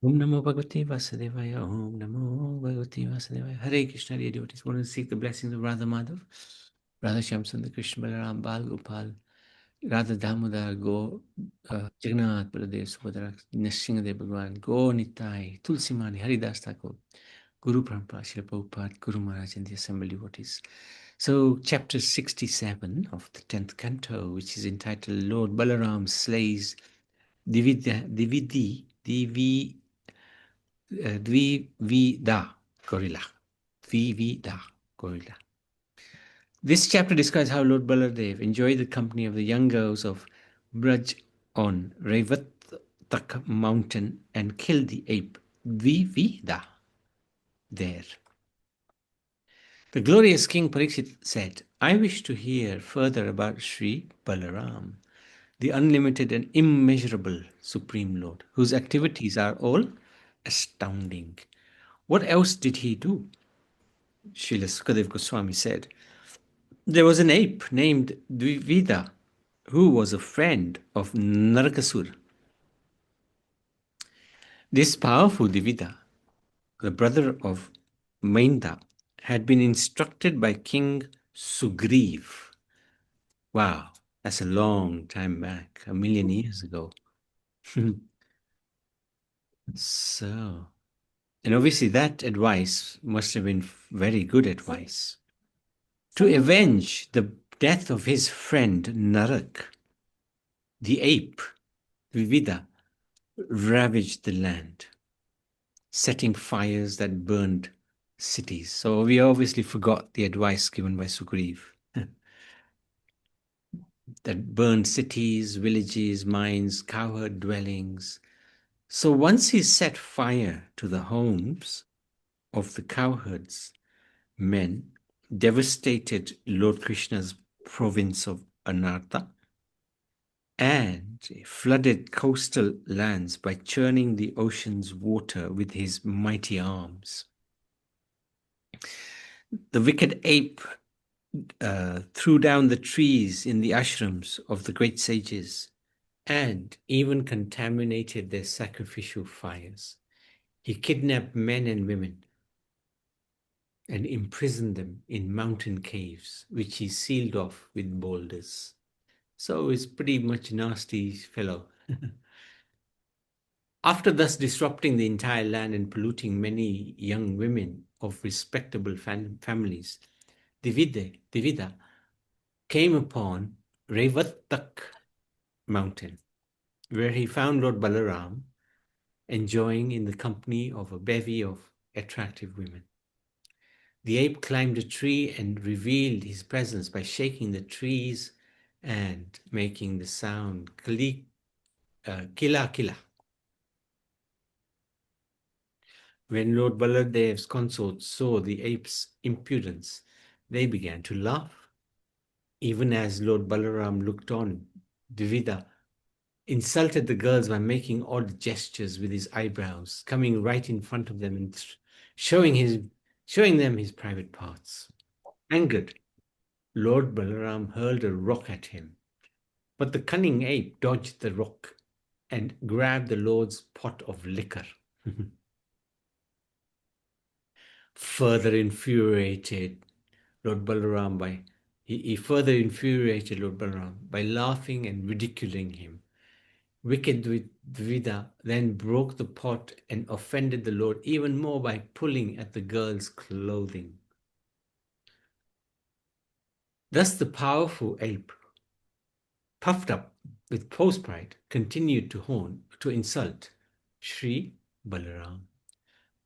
Om Namo Bhagavate Vasudevaya. Om Namo Bhagavate Vasudevaya. Hare Krishna, dear devotees. Want to seek the blessings of Radha Madhav, Radha Shyamsundar, Krishna Balaram, Bal Gopal, Radha Damodar, Go, Jagannath, Baladev, Subhadra, Nrsimhadev Bhagwan, Go Nitai, Tulsi Mani, Haridas Thakur, Guru Prabhupada, Srila Prabhupada, Guru Maharaj, and the assembled devotees. So, chapter 67 of the 10th canto, which is entitled Lord Balaram slays Dvivida gorilla. Dvivida gorilla. This chapter describes how Lord Baladev enjoyed the company of the young girls of Braj on Revatak mountain and killed the ape Dvivida there. The glorious King Parikshit said, I wish to hear further about Sri Balaram, the unlimited and immeasurable Supreme Lord, whose activities are all astounding. What else did he do? Srila Sukadev Goswami said, there was an ape named Dvivida who was a friend of Narakasur. This powerful Dvivida, the brother of Mainda, had been instructed by King Sugriv. Wow, that's a long time back, 1,000,000 years ago. So, and obviously that advice must have been very good advice. To avenge the death of his friend Narak, the ape, Vivida, ravaged the land, setting fires that burned cities. So we obviously forgot the advice given by Sugriv. That burned cities, villages, mines, cowherd dwellings. So once he set fire to the homes of the cowherds, men, devastated Lord Krishna's province of Anartha, and flooded coastal lands by churning the ocean's water with his mighty arms. The wicked ape threw down the trees in the ashrams of the great sages and even contaminated their sacrificial fires. He kidnapped men and women and imprisoned them in mountain caves, which he sealed off with boulders. So he's pretty much a nasty fellow. After thus disrupting the entire land and polluting many young women of respectable families, Divida came upon Revatak mountain, where he found Lord Balaram enjoying in the company of a bevy of attractive women. The ape climbed a tree and revealed his presence by shaking the trees and making the sound kila kila. When Lord Baladev's consorts saw the ape's impudence, they began to laugh. Even as Lord Balaram looked on, Dvivida insulted the girls by making odd gestures with his eyebrows, coming right in front of them and showing them his private parts. Angered, Lord Balaram hurled a rock at him, but the cunning ape dodged the rock and grabbed the Lord's pot of liquor. Further infuriated Lord Balaram by laughing and ridiculing him. Wicked Dvida then broke the pot and offended the Lord even more by pulling at the girl's clothing. Thus the powerful ape, puffed up with false pride, continued to insult Sri Balaram.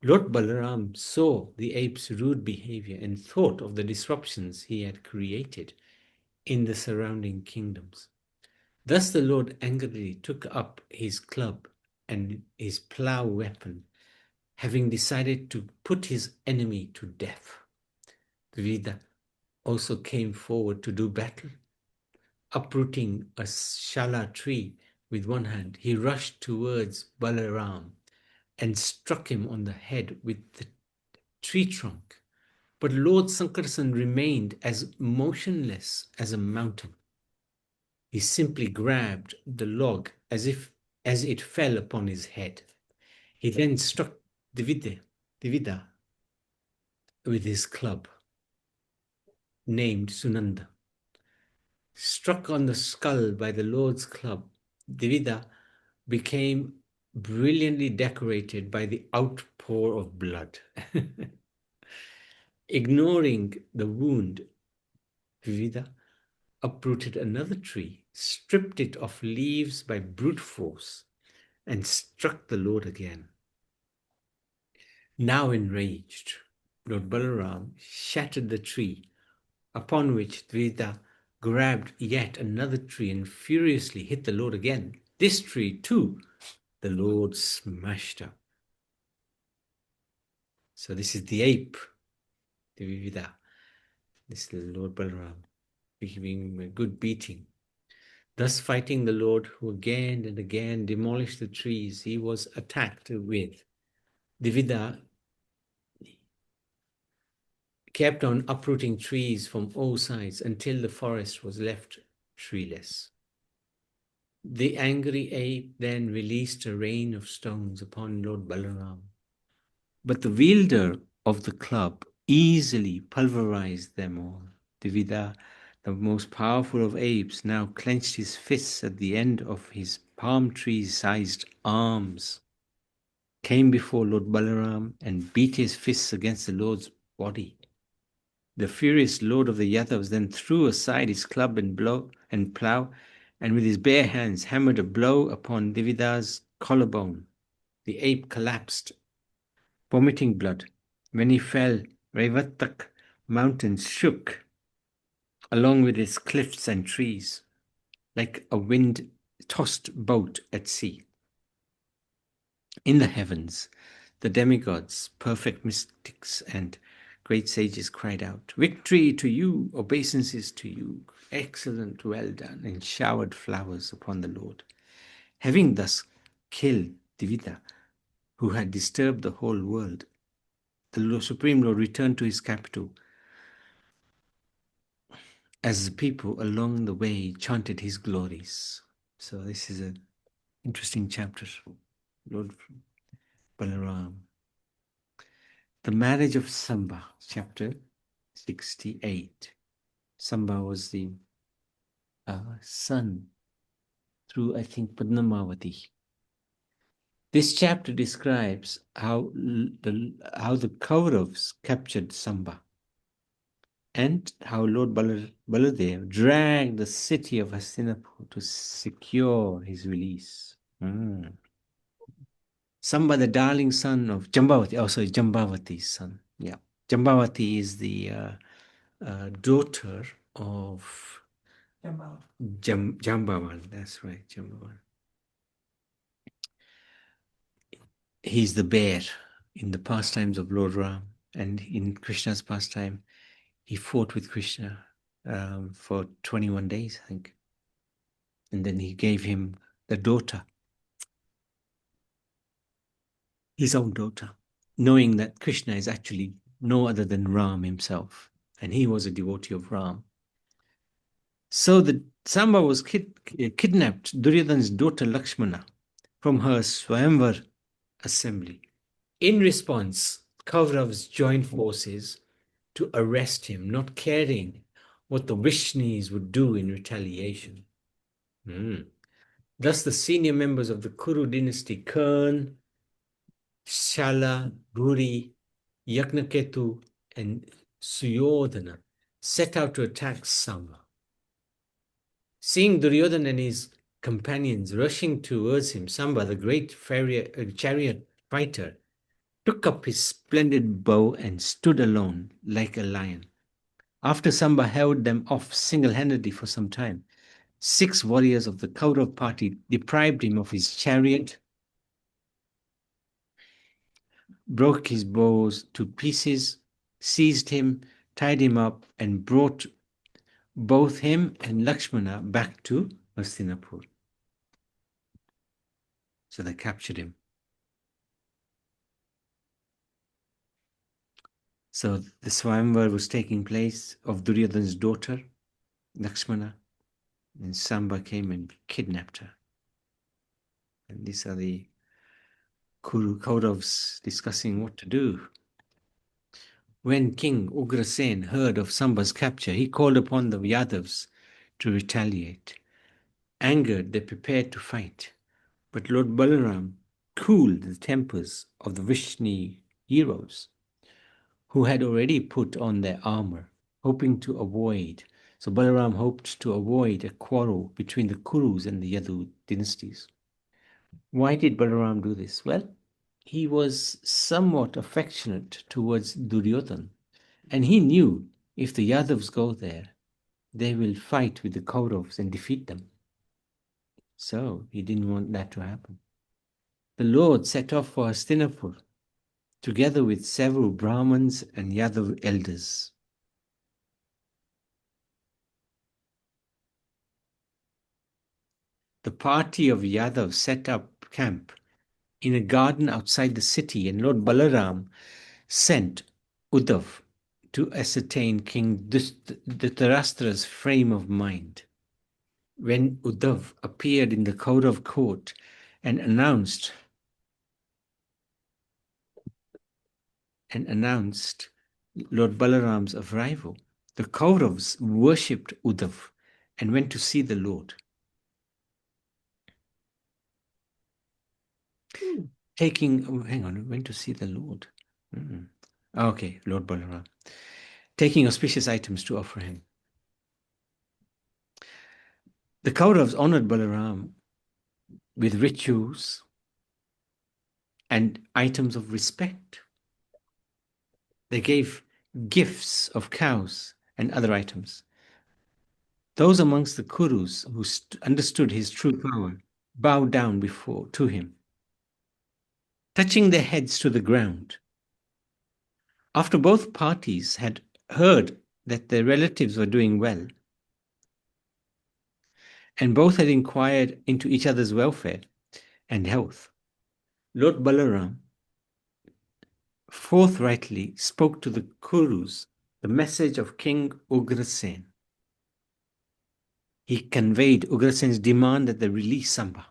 Lord Balaram saw the ape's rude behavior and thought of the disruptions he had created in the surrounding kingdoms. Thus the Lord angrily took up his club and his plough weapon, having decided to put his enemy to death. Dvida also came forward to do battle. Uprooting a shala tree with one hand, he rushed towards Balaram and struck him on the head with the tree trunk. But Lord Sankarsan remained as motionless as a mountain. He simply grabbed the log as it fell upon his head. He then struck Divida with his club, named Sunanda. Struck on the skull by the Lord's club, Divida became brilliantly decorated by the outpour of blood. Ignoring the wound, Divida uprooted another tree, stripped it of leaves by brute force, and struck the Lord again. Now enraged, Lord Balaram shattered the tree, upon which Dvita grabbed yet another tree and furiously hit the Lord again. This tree, too, the Lord smashed up. So this is the ape, Dvita. This is the Lord Balaram, giving him a good beating. Thus fighting the Lord, who again and again demolished the trees he was attacked with. Divida kept on uprooting trees from all sides until the forest was left treeless. The angry ape then released a rain of stones upon Lord Balaram, but the wielder of the club easily pulverized them all. Divida, the most powerful of apes, now clenched his fists at the end of his palm tree-sized arms, came before Lord Balaram and beat his fists against the Lord's body. The furious lord of the Yadavas then threw aside his club and plough, and with his bare hands hammered a blow upon Divida's collarbone. The ape collapsed, vomiting blood. When he fell, Revatak mountains shook, along with its cliffs and trees, like a wind-tossed boat at sea. In the heavens, the demigods, perfect mystics, and great sages cried out, "Victory to you, obeisances to you, excellent, well done," and showered flowers upon the Lord. Having thus killed Divita, who had disturbed the whole world, the Supreme Lord returned to his capital as the people along the way chanted his glories. So this is an interesting chapter. Lord Balaram. The marriage of Samba, chapter 68. Samba was the son through, I think, Padmavati. This chapter describes how the Kauravas captured Samba and how Lord Baladev dragged the city of Hastinapur to secure his release. Samba, the darling son of Jambavati, Jambavati's son. Yeah, Jambavati is the daughter of Jambavan. That's right, Jambavan. He's the bear in the pastimes of Lord Ram, and in Krishna's pastime, he fought with Krishna for 21 days, I think. And then he gave him the daughter, his own daughter, knowing that Krishna is actually no other than Ram himself, and he was a devotee of Ram. So the Samba was kidnapped Duryodhana's daughter Lakshmana from her Swayamvar assembly. In response, Kauravas joined forces to arrest him, not caring what the Vishnus would do in retaliation. Thus, the senior members of the Kuru dynasty, Karn, Shala, Guri, Yagnaketu, and Suyodhana, set out to attack Samba. Seeing Duryodhana and his companions rushing towards him, Samba, the great chariot fighter, took up his splendid bow and stood alone like a lion. After Samba held them off single-handedly for some time, 6 warriors of the Kaurav party deprived him of his chariot, broke his bows to pieces, seized him, tied him up, and brought both him and Lakshmana back to Hastinapur. So they captured him. So the Swayamvar was taking place of Duryodhana's daughter, Lakshmana, and Samba came and kidnapped her. And these are the Kauravas discussing what to do. When King Ugrasen heard of Samba's capture, he called upon the Yadavas to retaliate. Angered, they prepared to fight. But Lord Balaram cooled the tempers of the Vishnu heroes, who had already put on their armor, hoping to avoid. So Balaram hoped to avoid a quarrel between the Kurus and the Yadu dynasties. Why did Balaram do this? Well, he was somewhat affectionate towards Duryodhan, and he knew if the Yadavs go there, they will fight with the Kauravas and defeat them. So he didn't want that to happen. The Lord set off for Hastinapur, together with several Brahmins and Yadav elders. The party of Yadav set up camp in a garden outside the city, and Lord Balaram sent Uddhav to ascertain King Dhritarashtra's frame of mind. When Uddhav appeared in the Kaurav court and announced Lord Balaram's arrival, the Kauravas worshipped Uddhav and went to see the Lord. Went to see the Lord. Okay, Lord Balaram. Taking auspicious items to offer him. The Kauravas honored Balaram with rituals and items of respect. They gave gifts of cows and other items. Those amongst the Kurus who understood his true power bowed down to him, touching their heads to the ground. After both parties had heard that their relatives were doing well, and both had inquired into each other's welfare and health, Lord Balaram forthrightly spoke to the Kurus the message of King Ugrasen. He conveyed Ugrasen's demand that they release Samba.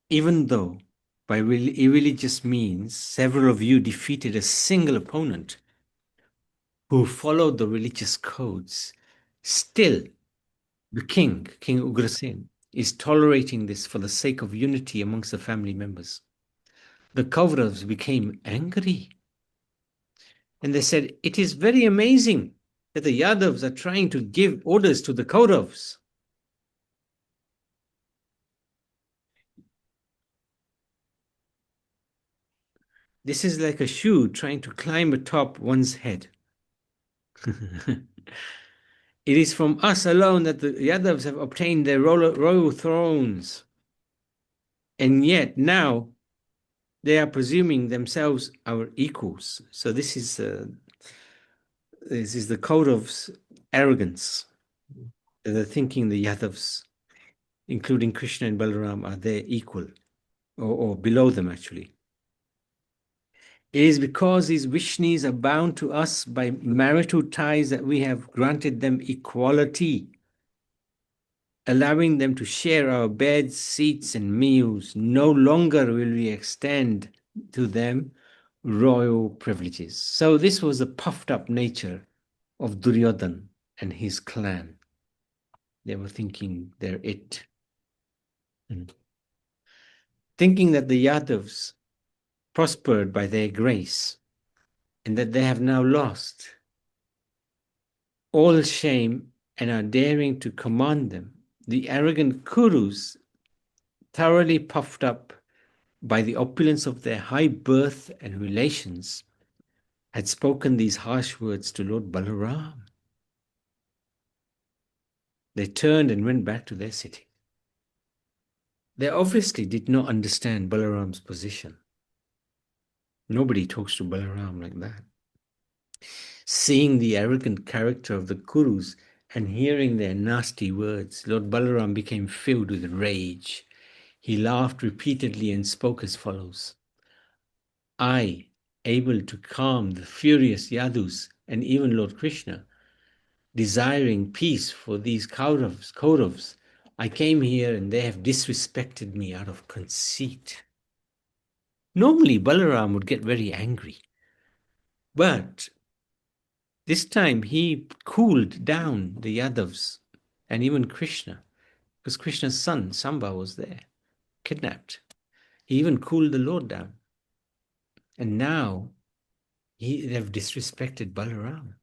Even though by irreligious means several of you defeated a single opponent who followed the religious codes, still the King Ugrasen, is tolerating this for the sake of unity amongst the family members. The Kauravas became angry, and they said, "It is very amazing that the Yadavas are trying to give orders to the Kauravas." This is like a shoe trying to climb atop one's head. It is from us alone that the Yadavas have obtained their royal thrones. And yet now they are presuming themselves our equals. So this is the Kauravs' arrogance. They're thinking the Yadavas, including Krishna and Balaram, are their equal, or below them actually. It is because these Vishnus are bound to us by marital ties that we have granted them equality, allowing them to share our beds, seats, and meals. No longer will we extend to them royal privileges. So this was the puffed up nature of Duryodhan and his clan. They were thinking they're it. Thinking that the Yadavas prospered by their grace and that they have now lost all shame and are daring to command them. The arrogant Kurus, thoroughly puffed up by the opulence of their high birth and relations, had spoken these harsh words to Lord Balaram. They turned and went back to their city. They obviously did not understand Balaram's position. Nobody talks to Balaram like that. Seeing the arrogant character of the Kurus and hearing their nasty words, Lord Balaram became filled with rage. He laughed repeatedly and spoke as follows. I, able to calm the furious Yadus and even Lord Krishna, desiring peace for these Kauravas, I came here and they have disrespected me out of conceit. Normally, Balaram would get very angry, but this time he cooled down the Yadavs and even Krishna, because Krishna's son, Samba, was there, kidnapped. He even cooled the Lord down. And now they have disrespected Balaram.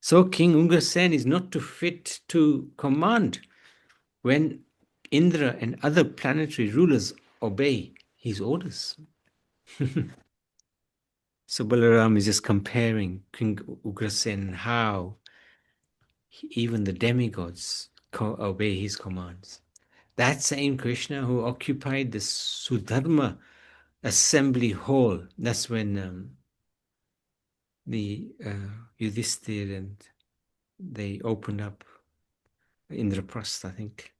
So King Ungrasen is not too fit to command when Indra and other planetary rulers obey his orders. So Balaram is just comparing King Ugrasen, how even the demigods obey his commands. That same Krishna who occupied the Sudharma assembly hall, that's when the Yudhishthir and they opened up Indraprastha, I think,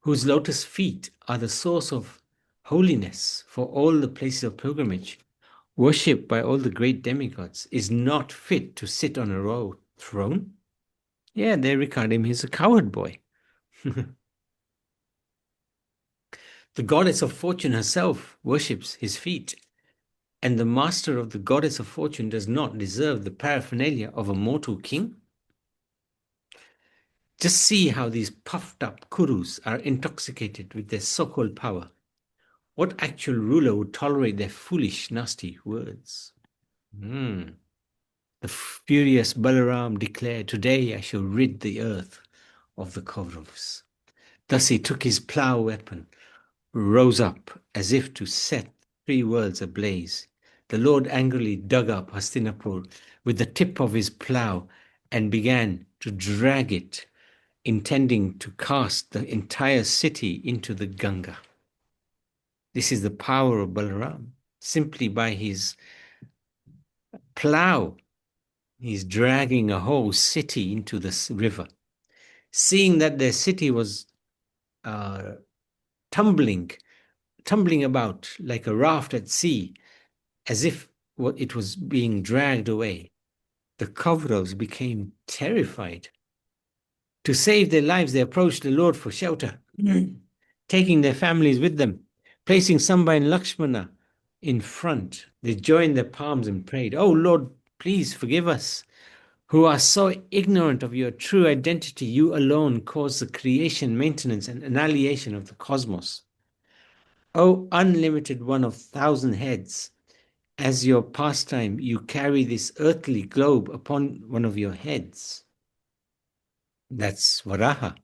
whose lotus feet are the source of holiness for all the places of pilgrimage, worshipped by all the great demigods, is not fit to sit on a royal throne? Yeah, they regard him as a coward boy. The goddess of fortune herself worships his feet, and the master of the goddess of fortune does not deserve the paraphernalia of a mortal king? Just see how these puffed up Kurus are intoxicated with their so-called power. What actual ruler would tolerate their foolish, nasty words? The furious Balaram declared, "Today I shall rid the earth of the Kauravas." Thus he took his plough weapon, rose up as if to set 3 worlds ablaze. The Lord angrily dug up Hastinapur with the tip of his plough and began to drag it, intending to cast the entire city into the Ganga. This is the power of Balaram. Simply by his plough, he's dragging a whole city into this river. Seeing that their city was tumbling about like a raft at sea, as if it was being dragged away, the Kauravas became terrified. To save their lives, they approached the Lord for shelter, taking their families with them, placing Samba and Lakshmana in front. They joined their palms and prayed, "Oh Lord, please forgive us, who are so ignorant of your true identity. You alone cause the creation, maintenance, and annihilation of the cosmos. O unlimited one of 1,000 heads, as your pastime, you carry this earthly globe upon one of your heads." That's Varaha.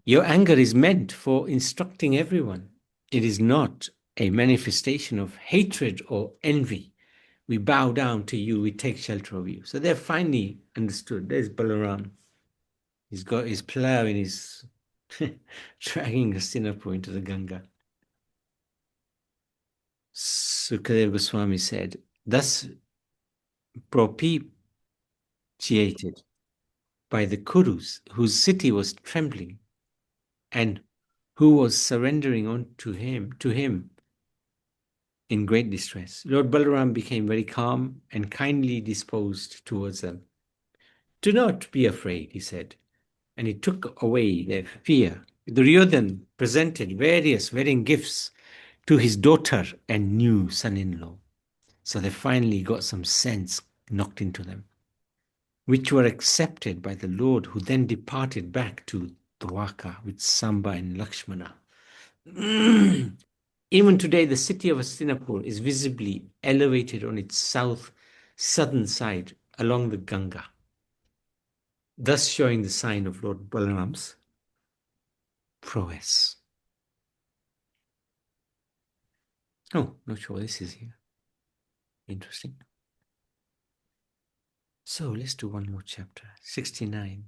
Your anger is meant for instructing everyone. It is not a manifestation of hatred or envy. We bow down to you, we take shelter of you. So they've finally understood. There's Balaram. He's got his plough and he's dragging Hastinapur into the Ganga. Sukadeva Goswami said, thus propitiated by the Kurus, whose city was trembling, and who was surrendering to him in great distress, Lord Balaram became very calm and kindly disposed towards them. "Do not be afraid," he said, and he took away their fear. Duryodhan presented various wedding gifts to his daughter and new son-in-law. So they finally got some sense knocked into them, which were accepted by the Lord, who then departed back to Dwarka with Samba and Lakshmana. Even today, the city of Hastinapur is visibly elevated on its southern side along the Ganga, thus showing the sign of Lord Balaram's prowess. Oh, not sure this is here. Interesting. So let's do one more chapter, 69.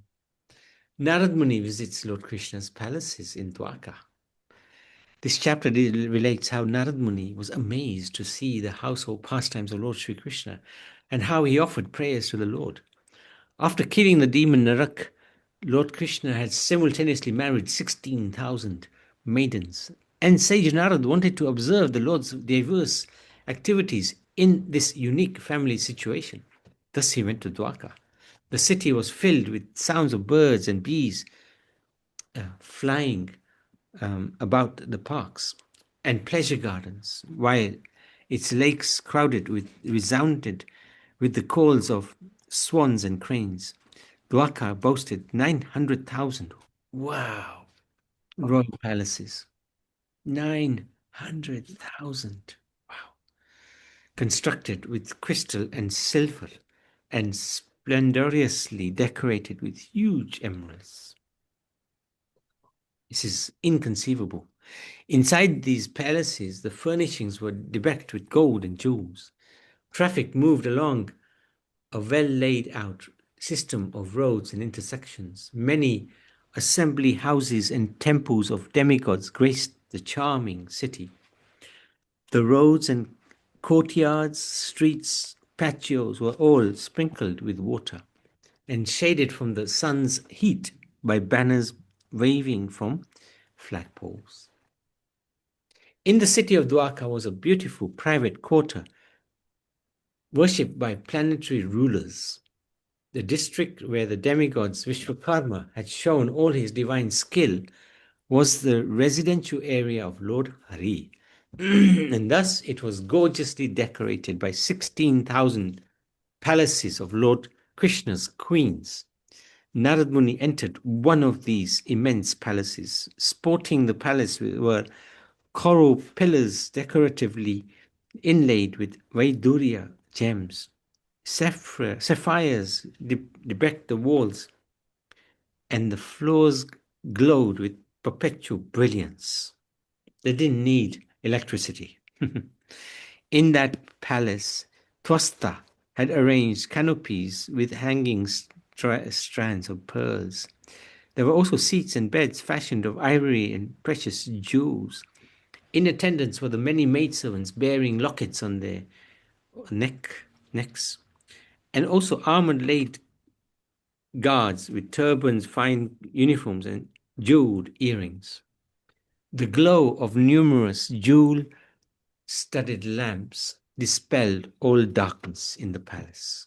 Narad Muni visits Lord Krishna's palaces in Dwarka. This chapter relates how Narad Muni was amazed to see the household pastimes of Lord Sri Krishna and how he offered prayers to the Lord. After killing the demon Narak, Lord Krishna had simultaneously married 16,000 maidens, and Sage Narad wanted to observe the Lord's diverse activities in this unique family situation. Thus he went to Dwarka. The city was filled with sounds of birds and bees, flying about the parks and pleasure gardens, while its lakes resounded with the calls of swans and cranes. Dwarka boasted 900,000, wow, royal palaces. 900,000, wow, constructed with crystal and silver and splendorously decorated with huge emeralds. This is inconceivable. Inside these palaces, the furnishings were decked with gold and jewels. Traffic moved along a well laid out system of roads and intersections. Many assembly houses and temples of demigods graced the charming city. The roads and courtyards, streets, patios were all sprinkled with water and shaded from the sun's heat by banners waving from flagpoles. In the city of Dwarka was a beautiful private quarter worshipped by planetary rulers. The district where the demigods Vishwakarma had shown all his divine skill was the residential area of Lord Hari. And thus it was gorgeously decorated by 16,000 palaces of Lord Krishna's queens. Narad Muni entered one of these immense palaces. Sporting the palace were coral pillars decoratively inlaid with Vaidurya gems. Sapphires decked the walls, and the floors glowed with perpetual brilliance. They didn't need electricity. In that palace, Twasta had arranged canopies with hanging strands of pearls. There were also seats and beds fashioned of ivory and precious jewels. In attendance were the many maidservants bearing lockets on their necks, and also armored laid guards with turbans, fine uniforms, and jeweled earrings. The glow of numerous jewel-studded lamps dispelled all darkness in the palace.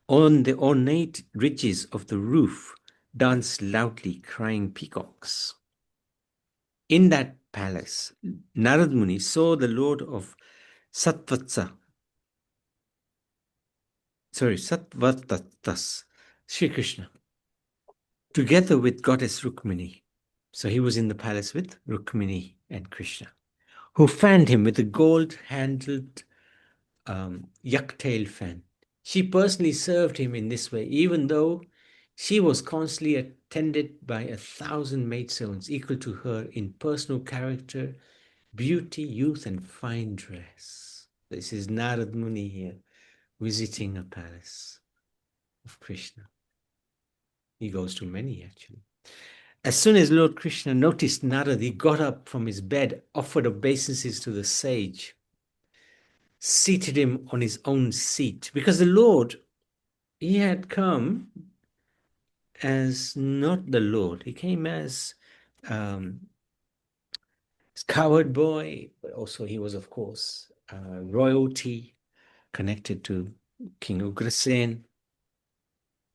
On the ornate ridges of the roof danced loudly crying peacocks. In that palace, Narad Muni saw the Lord of Sattvatas, Sri Krishna, together with goddess Rukmini. So he was in the palace with Rukmini and Krishna, who fanned him with a gold-handled yak-tail fan. She personally served him in this way, even though she was constantly attended by 1,000 maidservants equal to her in personal character, beauty, youth, and fine dress. This is Narad Muni here, visiting a palace of Krishna. He goes to many, actually. As soon as Lord Krishna noticed Narad, he got up from his bed, offered obeisances to the sage, seated him on his own seat, because the Lord, he had come as not the Lord. He came as cowherd boy, but also he was, of course, royalty connected to King Ugrasen.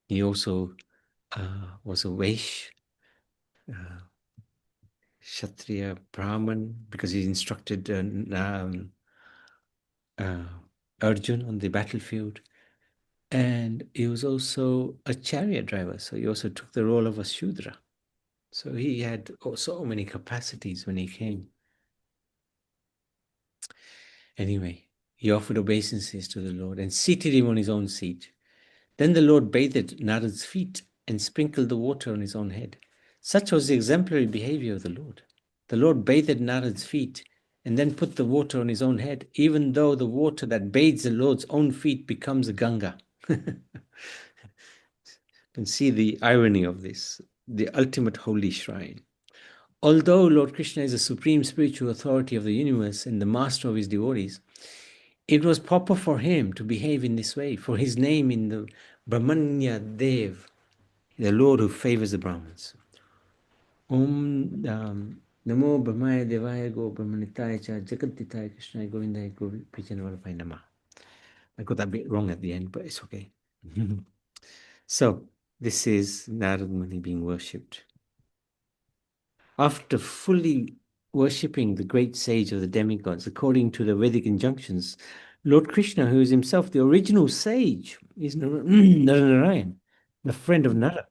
He also was a Vaish, Kshatriya, Brahman, because he instructed Arjun on the battlefield. And he was also a chariot driver, so he also took the role of a Shudra. So he had so many capacities when he came. Anyway, he offered obeisances to the Lord and seated him on his own seat. Then the Lord bathed Narad's feet and sprinkled the water on his own head. Such was the exemplary behavior of the Lord. The Lord bathed Narad's feet and then put the water on his own head, even though the water that bathes the Lord's own feet becomes a Ganga. You can see the irony of this, the ultimate holy shrine. Although Lord Krishna is the supreme spiritual authority of the universe and the master of his devotees, it was proper for him to behave in this way, for his name in the Brahmanya Dev, the Lord who favors the Brahmins. Om Namo Brahmaya Devaya Go Brahmanitaya Cha Jagatitaya Krishna Govindaya Go Pijanavarapai Nama. I got that bit wrong at the end, but it's okay. So, This is Narad Muni being worshipped. After fully worshipping the great sage of the demigods according to the Vedic injunctions, Lord Krishna, who is himself the original sage, is Naranarayan, the friend of Narad,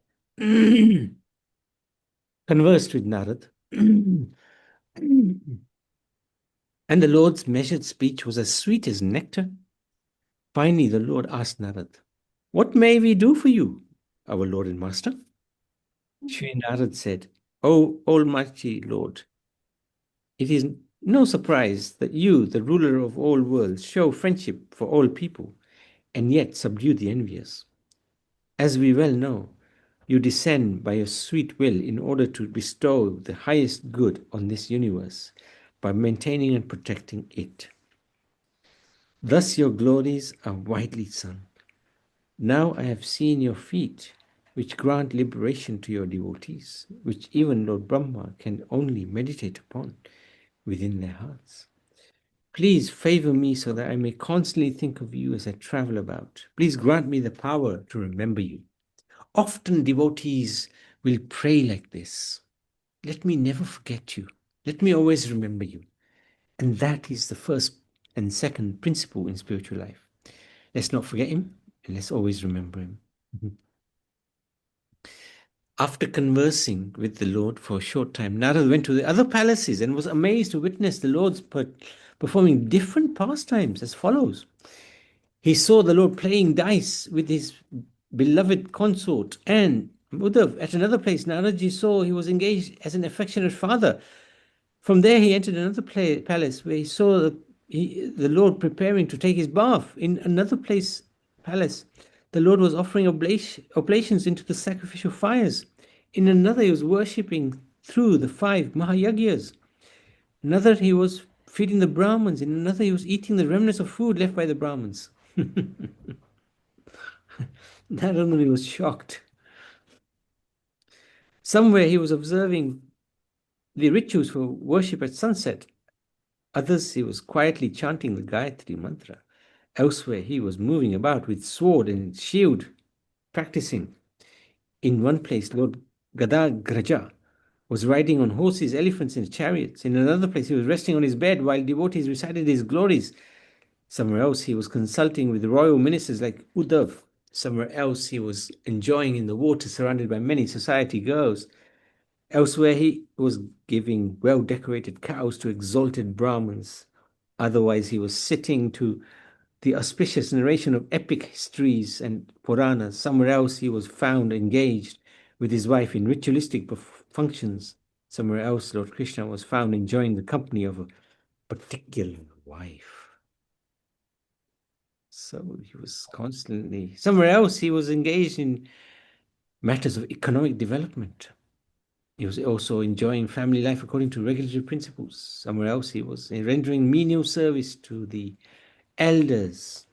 conversed with Narad. And the Lord's measured speech was as sweet as nectar. Finally, the Lord asked Narad, "What may we do for you, our Lord and Master?" Sri Narad said, "O Almighty Lord, it is no surprise that you, the ruler of all worlds, show friendship for all people and yet subdue the envious. As we well know, you descend by your sweet will in order to bestow the highest good on this universe by maintaining and protecting it. Thus your glories are widely sung. Now I have seen your feet, which grant liberation to your devotees, which even Lord Brahma can only meditate upon within their hearts. Please favor me so that I may constantly think of you as I travel about. Please grant me the power to remember you." Often devotees will pray like this: "Let me never forget you. Let me always remember you." And that is the first and second principle in spiritual life. Let's not forget him and let's always remember him. After conversing with the Lord for a short time, Narada went to the other palaces and was amazed to witness the Lord's performing different pastimes as follows. He saw the Lord playing dice with his beloved consort, and Uddhav, at another place, Naraji saw he was engaged as an affectionate father. From there, he entered another palace where he saw the Lord preparing to take his bath. In another palace, the Lord was offering oblations into the sacrificial fires. In another, he was worshipping through the 5 Mahayagyas. Another, he was feeding the Brahmins. In another, he was eating the remnants of food left by the Brahmins. Narada was shocked. Somewhere he was observing the rituals for worship at sunset. Others he was quietly chanting the Gayatri mantra. Elsewhere he was moving about with sword and shield, practicing. In one place, Lord Gadagraja was riding on horses, elephants, and chariots. In another place, he was resting on his bed while devotees recited his glories. Somewhere else, he was consulting with royal ministers like Uddhav. Somewhere else, he was enjoying in the water surrounded by many society girls. Elsewhere, he was giving well-decorated cows to exalted Brahmins. Otherwise, he was sitting to the auspicious narration of epic histories and Puranas. Somewhere else, he was found engaged with his wife in ritualistic functions. Somewhere else, Lord Krishna was found enjoying the company of a particular wife. So he was constantly, somewhere else, he was engaged in matters of economic development. He was also enjoying family life according to regulatory principles. Somewhere else, he was rendering menial service to the elders.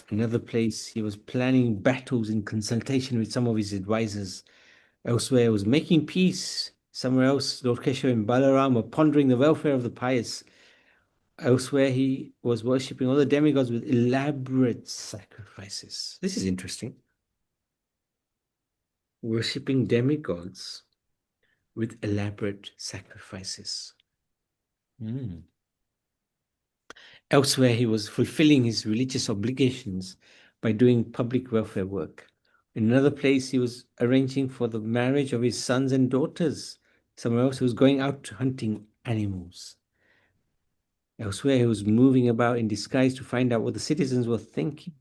Another place, he was planning battles in consultation with some of his advisors. Elsewhere, he was making peace. Somewhere else, Lord Keshav and Balaram were pondering the welfare of the pious. Elsewhere, he was worshipping all the demigods with elaborate sacrifices. This is interesting. Worshipping demigods with elaborate sacrifices. Elsewhere, he was fulfilling his religious obligations by doing public welfare work. In another place, he was arranging for the marriage of his sons and daughters. Somewhere else, he was going out hunting animals. Elsewhere, he was moving about in disguise to find out what the citizens were thinking.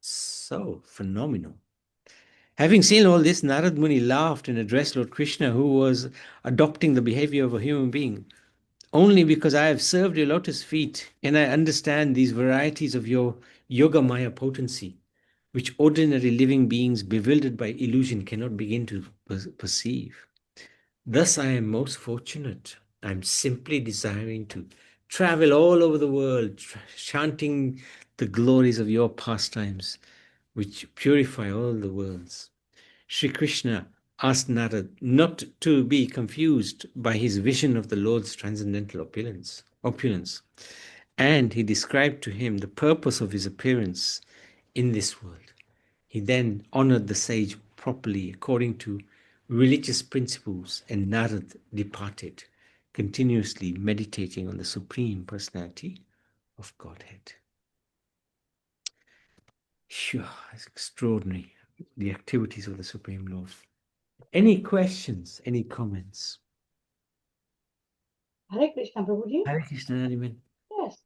So phenomenal. Having seen all this, Narad Muni laughed and addressed Lord Krishna, who was adopting the behavior of a human being. "Only because I have served your lotus feet and I understand these varieties of your yoga maya potency, which ordinary living beings bewildered by illusion cannot begin to perceive. Thus I am most fortunate. I am simply desiring to travel all over the world, chanting the glories of your pastimes, which purify all the worlds." Sri Krishna asked Narad not to be confused by his vision of the Lord's transcendental opulence, and he described to him the purpose of his appearance in this world. He then honored the sage properly according to religious principles, and Narad departed, continuously meditating on the Supreme Personality of Godhead. Sure, it's extraordinary, the activities of the Supreme Lord. Any questions, any comments? Hare Krishna, Prabhuji. Hare Krishna, Nariman. Yes,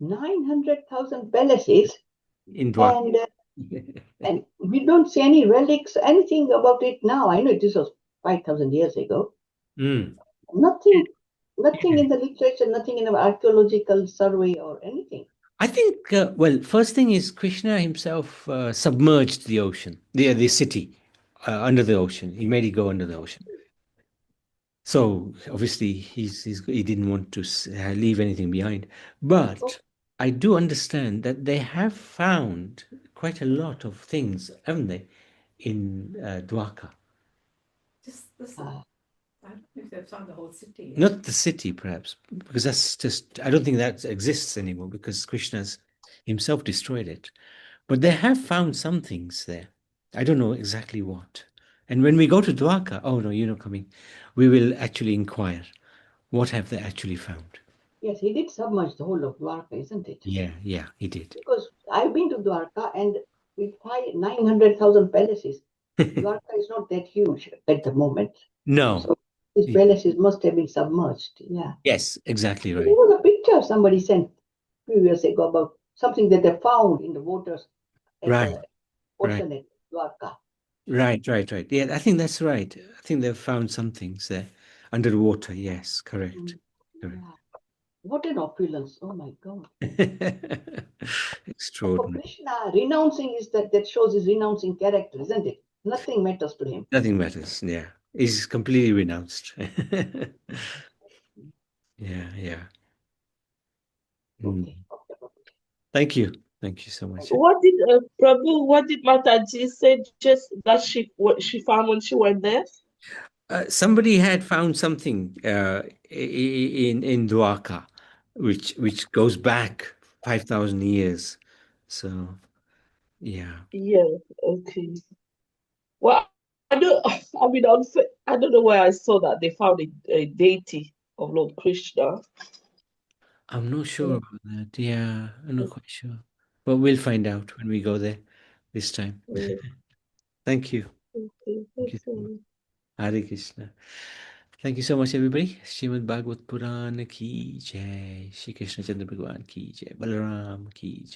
900,000 palaces, In Dwarka. and we don't see any relics, anything about it now. I know this was 5,000 years ago. Mm. Nothing in the literature, nothing in the archaeological survey or anything. I think, well, first thing is Krishna himself submerged the ocean, the city, under the ocean. He made it go under the ocean. So obviously he didn't want to leave anything behind. But I do understand that they have found quite a lot of things, haven't they, in Dwarka? Just the city. I don't think they've found the whole city yet. Not the city, perhaps, because that's just, I don't think that exists anymore because Krishna's himself destroyed it. But they have found some things there. I don't know exactly what. And when we go to Dwarka, oh no, you're not coming, we will actually inquire what have they actually found. Yes, he did submerge the whole of Dwarka, isn't it? Yeah, he did. Because I've been to Dwarka, and with 900,000 palaces, Dwarka is not that huge at the moment. No. So these palaces must have been submerged. Yeah. Yes, exactly right. There was a picture somebody sent a few years ago about something that they found in the waters at the ocean at Dwarka. Right. Yeah, I think that's right. I think they've found some things there under the water. Yes, correct. Yeah. What an opulence! Oh my God! Extraordinary. For Krishna, renouncing is that shows his renouncing character, isn't it? Nothing matters to him. Nothing matters. Yeah, he's completely renounced. Yeah. Okay. Thank you so much. What did Prabhu? What did Mataji say? Just that she found when she went there. Somebody had found something in Dwarka, which goes back 5,000 years. So, yeah. Yeah. Okay. Well, I don't. I mean, I don't know where I saw that they found a deity of Lord Krishna. I'm not sure about that. Yeah, I'm not quite sure. But we'll find out when we go there this time. Thank you. Okay. Thank you so much. Hare Krishna. Thank you so much, everybody. Srimad Bhagavad Puran ki jai. Shri Krishna Chandra Bhagwan ki jai. Balaram ki jai.